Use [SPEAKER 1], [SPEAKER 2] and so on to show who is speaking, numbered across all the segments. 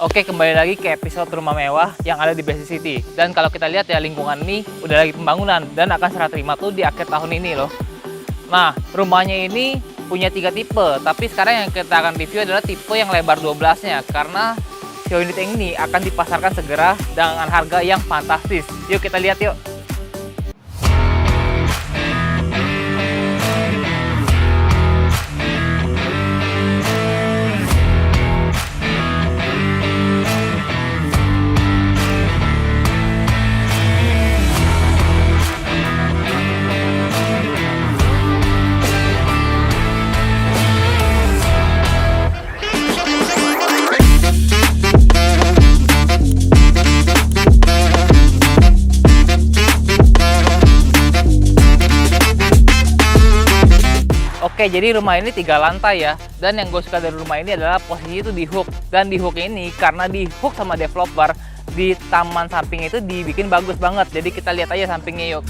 [SPEAKER 1] Oke, kembali lagi ke episode rumah mewah yang ada di Basic City. Dan kalau kita lihat ya, lingkungan ini udah lagi pembangunan dan akan serah terima tuh di akhir tahun ini loh. Nah, rumahnya ini punya 3 tipe, tapi sekarang yang kita akan review adalah tipe yang lebar 12-nya karena show unit ini akan dipasarkan segera dengan harga yang fantastis. Yuk kita lihat yuk. Oke, jadi rumah ini 3 lantai ya. Dan yang gue suka dari rumah ini adalah posisi itu di hook. Dan di hook ini karena di hook sama developer, di taman samping itu dibikin bagus banget. Jadi kita lihat aja sampingnya yuk.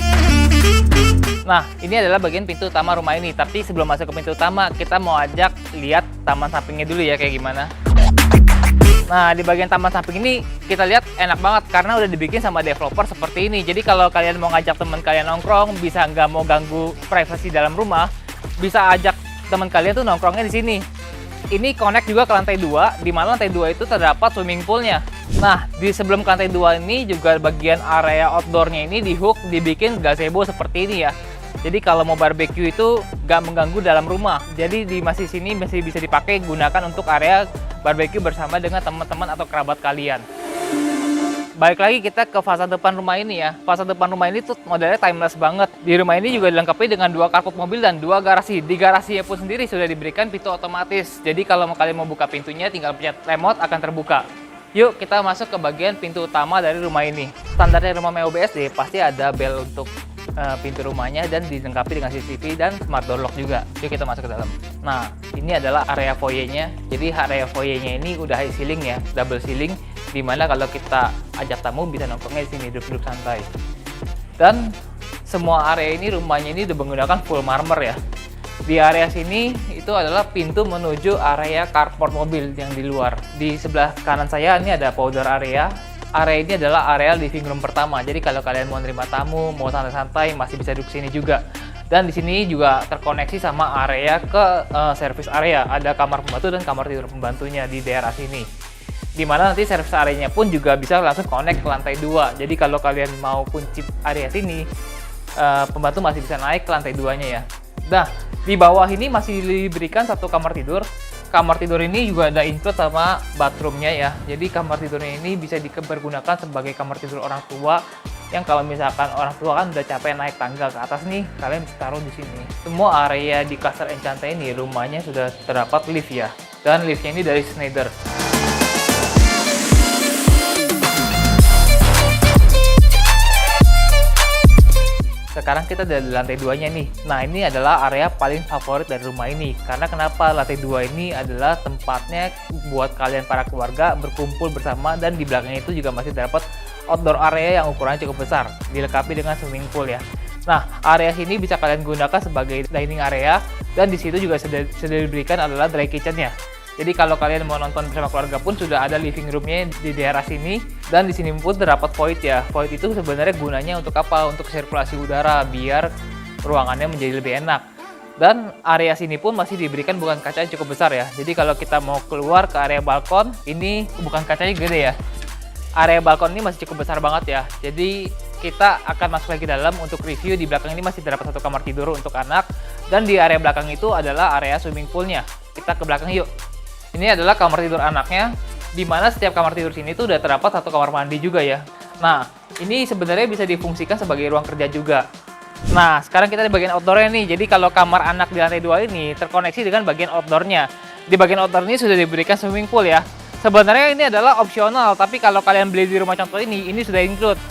[SPEAKER 1] Nah, ini adalah bagian pintu utama rumah ini. Tapi sebelum masuk ke pintu utama, kita mau ajak lihat taman sampingnya dulu ya kayak gimana. Nah, di bagian taman samping ini kita lihat enak banget karena udah dibikin sama developer seperti ini. Jadi kalau kalian mau ngajak teman kalian nongkrong, bisa nggak mau ganggu privasi dalam rumah, bisa ajak teman kalian tuh nongkrongnya di sini. Ini connect juga ke lantai 2, di mana lantai 2 itu terdapat swimming poolnya. Nah, di sebelum ke lantai 2 ini juga bagian area outdoornya ini di hook dibikin gazebo seperti ini ya. Jadi kalau mau barbeque itu nggak mengganggu dalam rumah. Jadi di sini masih bisa dipakai gunakan untuk area barbeque bersama dengan teman-teman atau kerabat kalian. Balik lagi kita ke fasad depan rumah ini ya. Fasad depan rumah ini tuh modelnya timeless banget. Di rumah ini juga dilengkapi dengan 2 karpet mobil dan 2 garasi. Di garasinya pun sendiri sudah diberikan pintu otomatis. Jadi kalau kalian mau buka pintunya tinggal pencet remote akan terbuka. Yuk kita masuk ke bagian pintu utama dari rumah ini. Standarnya rumah mewah BSD pasti ada bel untuk pintu rumahnya dan dilengkapi dengan CCTV dan smart door lock juga. Yuk kita masuk ke dalam. Nah, ini adalah area foyernya. Jadi area foyernya ini udah high ceiling ya, double ceiling, dimana kalau kita ajak tamu bisa nongkrongnya di sini duduk-duduk santai. Dan semua area ini rumahnya ini udah menggunakan full marmer ya. Di area sini itu adalah pintu menuju area carport mobil yang di luar. Di sebelah kanan saya ini ada powder area. Area ini adalah area living room pertama. Jadi kalau kalian mau nerima tamu, mau santai-santai, masih bisa duduk sini juga. Dan di sini juga terkoneksi sama area ke service area. Ada kamar pembantu dan kamar tidur pembantunya di daerah sini. Dimana nanti service areanya pun juga bisa langsung connect ke lantai 2. Jadi kalau kalian mau kunci area sini, pembantu masih bisa naik ke lantai 2-nya ya. Nah, di bawah ini masih diberikan 1 kamar tidur. Kamar tidur ini juga ada include sama bathroomnya ya. Jadi kamar tidurnya ini bisa dipergunakan sebagai kamar tidur orang tua. Yang kalau misalkan orang tua kan udah capek naik tangga ke atas nih, kalian bisa taruh di sini. Semua area di Castle Enchante ini rumahnya sudah terdapat lift ya. Dan liftnya ini dari Schneider. Sekarang kita ada di lantai 2-nya nih. Nah, ini adalah area paling favorit dari rumah ini. Karena kenapa? Lantai 2 ini adalah tempatnya buat kalian para keluarga berkumpul bersama, dan di belakangnya itu juga masih terdapat outdoor area yang ukurannya cukup besar, dilengkapi dengan swimming pool ya. Nah, area sini bisa kalian gunakan sebagai dining area, dan di situ juga sudah diberikan adalah dry kitchen-nya. Jadi kalau kalian mau nonton bersama keluarga pun sudah ada living room-nya di daerah sini, dan di sini pun terdapat void ya. Void itu sebenarnya gunanya untuk apa? Untuk sirkulasi udara biar ruangannya menjadi lebih enak. Dan area sini pun masih diberikan bukan kaca yang cukup besar ya. Jadi kalau kita mau keluar ke area balkon, ini bukan kacanya gede ya. Area balkon ini masih cukup besar banget ya. Jadi kita akan masuk lagi dalam untuk review. Di belakang ini masih terdapat 1 kamar tidur untuk anak, dan di area belakang itu adalah area swimming poolnya. Kita ke belakang yuk. Ini adalah kamar tidur anaknya, di mana setiap kamar tidur sini tuh udah terdapat 1 kamar mandi juga ya. Nah, ini sebenarnya bisa difungsikan sebagai ruang kerja juga. Nah, sekarang kita di bagian outdoornya nih. Jadi kalau kamar anak di lantai 2 ini terkoneksi dengan bagian outdoornya. Di bagian outdoor ini sudah diberikan swimming pool ya. Sebenarnya ini adalah opsional, tapi kalau kalian beli di rumah contoh ini sudah include.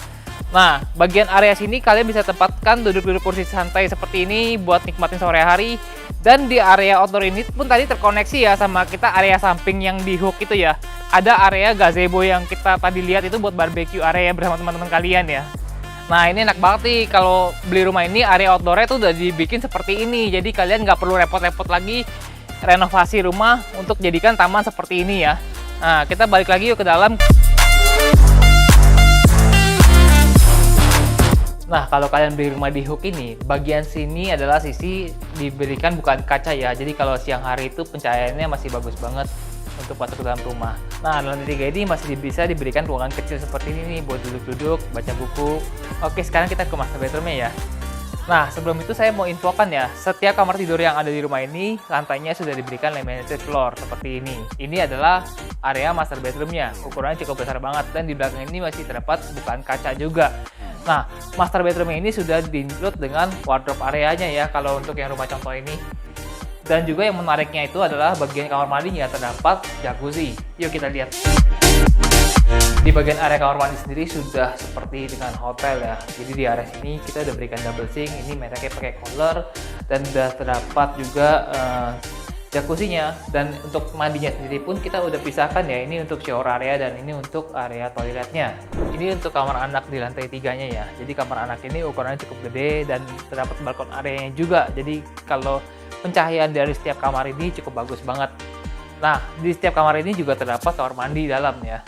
[SPEAKER 1] Nah, bagian area sini kalian bisa tempatkan duduk-duduk kursi santai seperti ini buat nikmatin sore hari. Dan di area outdoor ini pun tadi terkoneksi ya sama kita area samping yang di hook itu ya. Ada area gazebo yang kita tadi lihat itu buat barbeque area bersama teman-teman kalian ya. Nah, ini enak banget nih kalau beli rumah ini, area outdoornya tuh udah dibikin seperti ini. Jadi kalian nggak perlu repot-repot lagi renovasi rumah untuk jadikan taman seperti ini ya. Nah, kita balik lagi yuk ke dalam. Nah, kalau kalian beli rumah di Hook ini, bagian sini adalah sisi diberikan bukan kaca ya. Jadi kalau siang hari itu pencahayaannya masih bagus banget untuk masuk ke dalam rumah. Nah, lantai 3 ini masih bisa diberikan ruangan kecil seperti ini nih buat duduk-duduk, baca buku. Oke, sekarang kita ke master bedroomnya ya. Nah, sebelum itu saya mau infokan ya, setiap kamar tidur yang ada di rumah ini, lantainya sudah diberikan laminated floor seperti ini. Ini adalah area master bedroomnya, ukurannya cukup besar banget, dan di belakang ini masih terdapat bukaan kaca juga. Nah, master bedroom ini sudah di-include dengan wardrobe areanya ya, kalau untuk yang rumah contoh ini. Dan juga yang menariknya itu adalah bagian kamar mandinya terdapat jacuzzi. Yuk kita lihat. Di bagian area kamar mandi sendiri sudah seperti dengan hotel ya. Jadi di area sini kita udah berikan double sink, ini mereknya pakai Kohler, dan sudah terdapat juga jacuzzinya. Dan untuk mandinya sendiri pun kita udah pisahkan ya, ini untuk shower area dan ini untuk area toiletnya. Ini untuk kamar anak di lantai 3-nya ya. Jadi kamar anak ini ukurannya cukup gede dan terdapat balkon areanya juga. Jadi kalau pencahayaan dari setiap kamar ini cukup bagus banget. Nah, di setiap kamar ini juga terdapat kamar mandi dalam ya.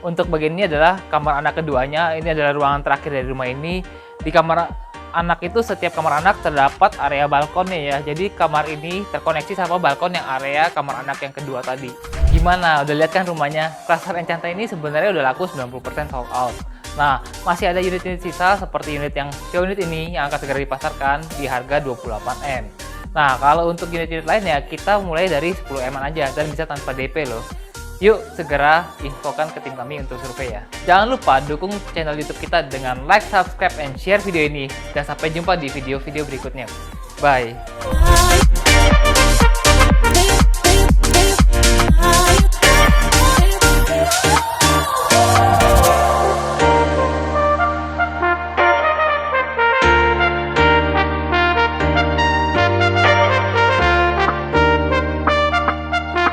[SPEAKER 1] Untuk bagian ini adalah kamar anak keduanya. Ini adalah ruangan terakhir dari rumah ini. Di kamar anak itu, setiap kamar anak terdapat area balkonnya ya. Jadi kamar ini terkoneksi sama balkon yang area kamar anak yang kedua tadi. Gimana? Udah lihat kan rumahnya? Klasar Enchanted ini sebenarnya udah laku 90% sold out. Nah, masih ada unit-unit sisa seperti unit yang show unit ini yang akan segera dipasarkan di harga 28M. Nah, kalau untuk unit-unit lainnya kita mulai dari 10M aja dan bisa tanpa DP loh. Yuk segera infokan ke tim kami untuk survei ya. Jangan lupa dukung channel YouTube kita dengan like, subscribe, and share video ini. Dan sampai jumpa di video-video berikutnya. Bye!